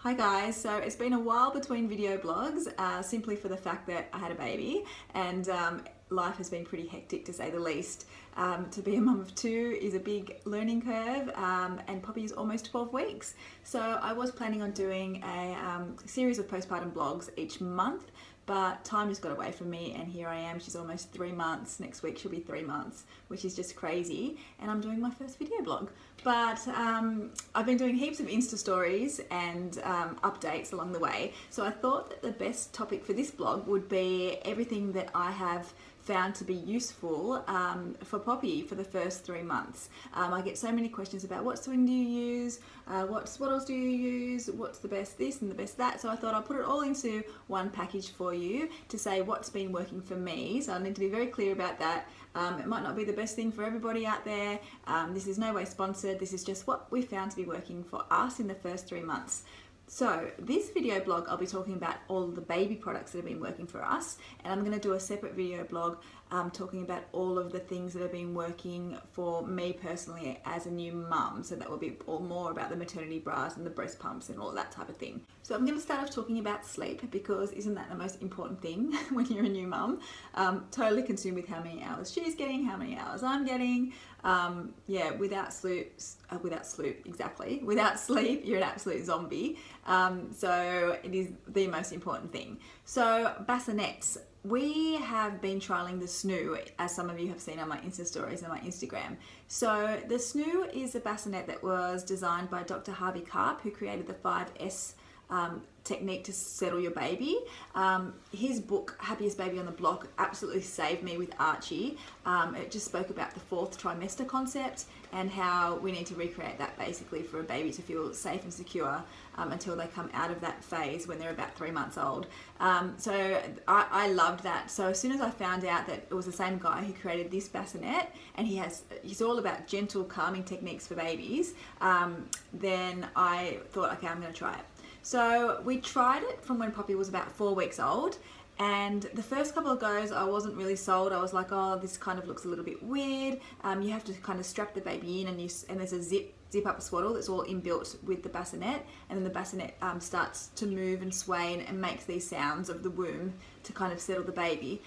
Hi guys, so it's been a while between video blogs simply for the fact that I had a baby and life has been pretty hectic to say the least. To be a mum of two is a big learning curve and Poppy is almost 12 weeks. So I was planning on doing a series of postpartum blogs each month, but time just got away from me and here I am. She's almost 3 months. Next week she'll be 3 months, which is just crazy. And I'm doing my first video blog. But I've been doing heaps of Insta stories and updates along the way. So I thought that the best topic for this blog would be everything that I have found to be useful for Poppy for the first 3 months. I get so many questions about what swing do you use, what swaddles do you use, what's the best this and the best that. So I thought I'll put it all into one package for you to say what's been working for me. So I need to be very clear about that. It might not be the best thing for everybody out there. This is no way sponsored. This is just what we found to be working for us in the first 3 months. So this video blog, I'll be talking about all the baby products that have been working for us, and I'm going to do a separate video blog talking about all of the things that have been working for me personally as a new mum. So that will be all more about the maternity bras and the breast pumps and all that type of thing. So I'm going to start off talking about sleep, because isn't that the most important thing when you're a new mum? Totally consumed with how many hours she's getting, how many hours I'm getting. Yeah, without sleep, without sleep, you're an absolute zombie. So it is the most important thing. So bassinets, we have been trialing the SNOO, as some of you have seen on my Insta stories and my Instagram. So the SNOO is a bassinet that was designed by Dr. Harvey Karp, who created the 5S technique to settle your baby. His book, Happiest Baby on the Block, absolutely saved me with Archie. It just spoke about the 4th trimester concept and how we need to recreate that basically for a baby to feel safe and secure until they come out of that phase when they're about 3 months old. So I loved that. So as soon as I found out that it was the same guy who created this bassinet, and he's all about gentle calming techniques for babies, then I thought, okay, I'm going to try it. So we tried it from when Poppy was about 4 weeks old, and the first couple of goes I wasn't really sold. I was like, oh, this kind of looks a little bit weird. You have to kind of strap the baby in, and there's a zip up swaddle that's all inbuilt with the bassinet, and then the bassinet starts to move and sway and makes these sounds of the womb to kind of settle the baby.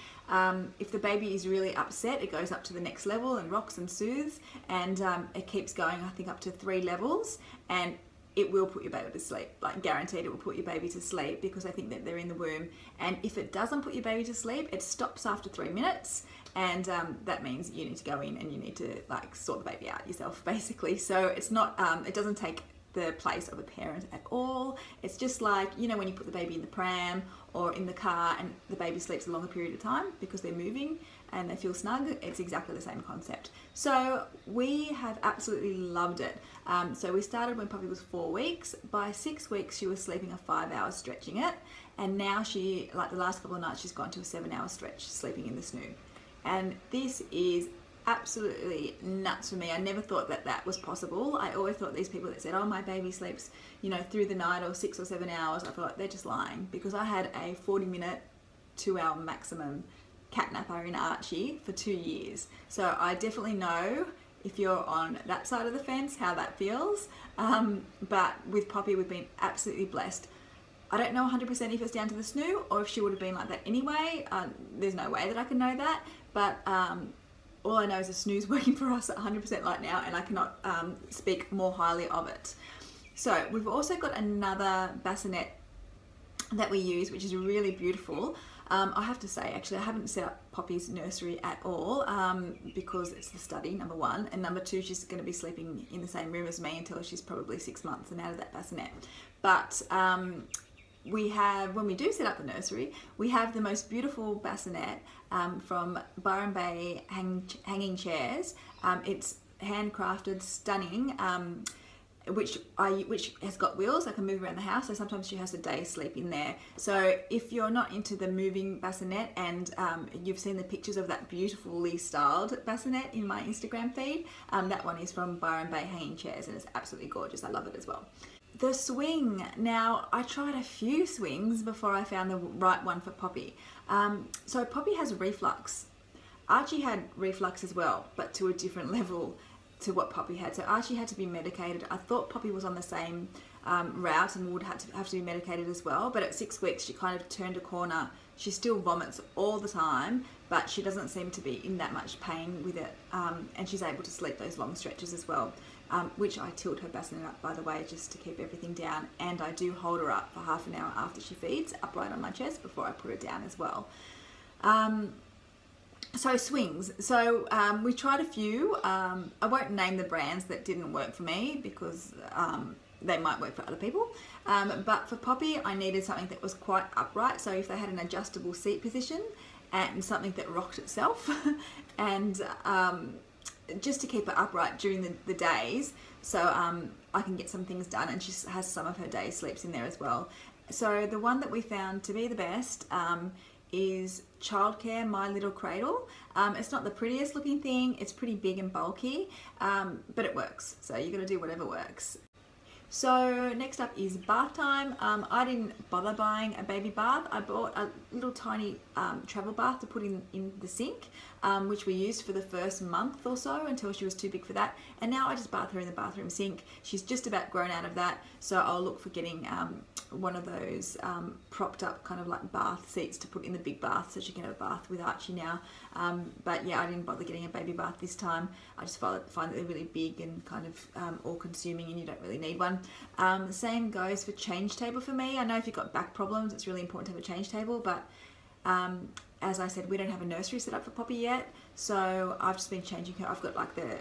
If the baby is really upset, it goes up to the next level and rocks and soothes, and it keeps going, I think, up to 3 levels, and it will put your baby to sleep, like guaranteed it will put your baby to sleep, because I think that they're in the womb. And if it doesn't put your baby to sleep, it stops after 3 minutes, and that means you need to go in and you need to like sort the baby out yourself basically. So it's not, it doesn't take the place of a parent at all. It's just like, you know, when you put the baby in the pram or in the car and the baby sleeps a longer period of time because they're moving and they feel snug, it's exactly the same concept. So we have absolutely loved it. So we started when Poppy was 4 weeks. By 6 weeks she was sleeping a 5 hours stretching it, and now she, like the last couple of nights, she's gone to a 7 hour stretch sleeping in the SNOO. And this is absolutely nuts for me. I never thought that that was possible. I always thought these people that said, oh, my baby sleeps, you know, through the night or 6 or 7 hours, I thought they're just lying, because I had a 40-minute, 2-hour maximum catnapper in Archie for 2 years. So I definitely know, if you're on that side of the fence, how that feels. But with Poppy, we've been absolutely blessed. I don't know 100% if it's down to the SNOO or if she would have been like that anyway. There's no way that I can know that, but all I know is the SNOO's working for us at 100% right now, and I cannot speak more highly of it. So we've also got another bassinet that we use, which is really beautiful. I have to say, actually, I haven't set up Poppy's nursery at all because it's the study, number one, and number two, she's going to be sleeping in the same room as me until she's probably 6 months and out of that bassinet. But we have, when we do set up the nursery, we have the most beautiful bassinet from Byron Bay hanging chairs. It's handcrafted, stunning. Which has got wheels. I can move around the house, so sometimes she has a day sleep in there. So if you're not into the moving bassinet, and you've seen the pictures of that beautifully styled bassinet in my Instagram feed, that one is from Byron Bay hanging chairs, and it's absolutely gorgeous. I love it as well. The swing. Now, I tried a few swings before I found the right one for Poppy. So Poppy has reflux. Archie had reflux as well, but to a different level to what Poppy had. So Archie had to be medicated. I thought Poppy was on the same route and would have to be medicated as well. But at 6 weeks, she kind of turned a corner. She still vomits all the time, but she doesn't seem to be in that much pain with it. And she's able to sleep those long stretches as well, which I tilt her bassinet up, by the way, just to keep everything down. And I do hold her up for half an hour after she feeds, upright on my chest before I put her down as well. So swings. So we tried a few. I won't name the brands that didn't work for me because they might work for other people. But for Poppy, I needed something that was quite upright. So if they had an adjustable seat position and something that rocked itself and just to keep her upright during the days, so I can get some things done, and she has some of her day sleeps in there as well. So the one that we found to be the best is Childcare My Little Cradle. It's not the prettiest looking thing, it's pretty big and bulky, but it works, so you got to do whatever works. So next up is bath time. I didn't bother buying a baby bath. I bought a little tiny travel bath to put in the sink, which we used for the first month or so until she was too big for that. And now I just bath her in the bathroom sink. She's just about grown out of that, so I'll look for getting one of those propped up kind of like bath seats to put in the big bath so she can have a bath with Archie now. But yeah, I didn't bother getting a baby bath this time. I just find that they're really big and kind of all-consuming, and you don't really need one. The same goes for change table for me. I know if you've got back problems, it's really important to have a change table, but as I said, we don't have a nursery set up for Poppy yet, so I've just been changing her. I've got like the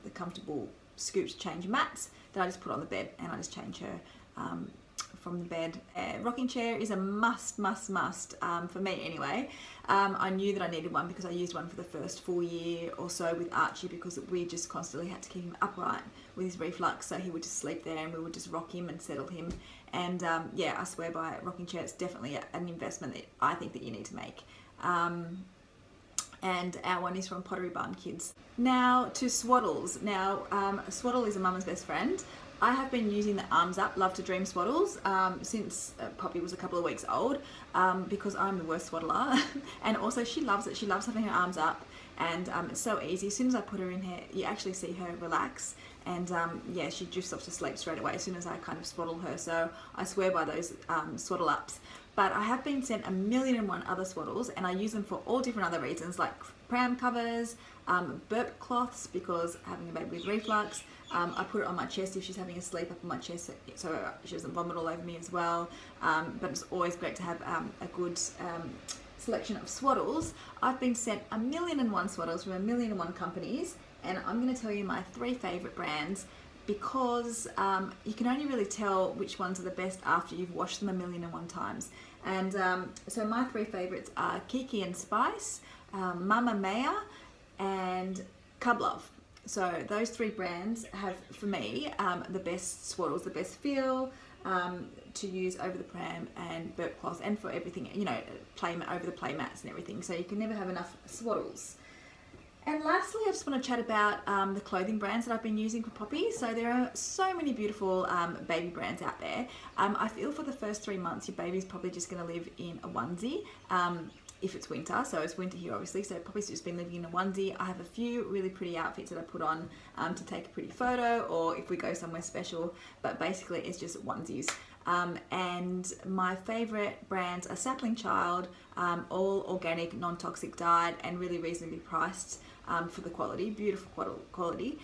the comfortable scooped change mats that I just put on the bed, and I just change her from the bed. Rocking chair is a must for me anyway. I knew that I needed one because I used one for the first full year or so with Archie, because we just constantly had to keep him upright with his reflux, so he would just sleep there and we would just rock him and settle him. And yeah, I swear by a rocking chair. It's definitely an investment that I think that you need to make. And our one is from Pottery Barn Kids. Now to Swaddles. Now Swaddle is a mama's best friend. I have been using the Arms Up Love to Dream Swaddles since Poppy was a couple of weeks old, because I'm the worst swaddler. And also she loves it. She loves having her arms up, and it's so easy. As soon as I put her in here, you actually see her relax, and yeah, she drifts off to sleep straight away as soon as I kind of swaddle her. So I swear by those swaddle ups. But I have been sent 1,000,001 other swaddles, and I use them for all different other reasons, like pram covers, burp cloths, because having a baby with reflux. I put it on my chest if she's having a sleep up on my chest, so she doesn't vomit all over me as well. But it's always great to have a good selection of swaddles. I've been sent 1,000,001 swaddles from 1,000,001 companies, and I'm going to tell you my 3 favourite brands, because you can only really tell which ones are the best after you've washed them 1,000,001 times. And so my 3 favourites are Kiki and Spice, Mama Mia, and Cub Love. So those 3 brands have, for me, the best swaddles, the best feel to use over the pram and burp cloths, and for everything, you know, over the play mats and everything. So you can never have enough swaddles. And lastly, I just want to chat about the clothing brands that I've been using for Poppy. So there are so many beautiful baby brands out there. I feel for the first 3 months, your baby's probably just going to live in a onesie. If it's winter, so it's winter here obviously, so Poppy's just been living in a onesie. I have a few really pretty outfits that I put on to take a pretty photo, or if we go somewhere special, but basically it's just onesies. And my favourite brands are Sapling Child, all organic, non-toxic dyed, and really reasonably priced for the quality, beautiful quality.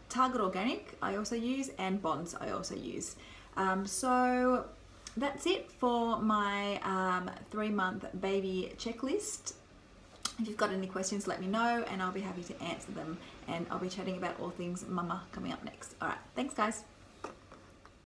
Target Organic I also use, and Bonds I also use. So that's it for my 3-month baby checklist. If you've got any questions, let me know, and I'll be happy to answer them. And I'll be chatting about all things mama coming up next. All right, thanks guys.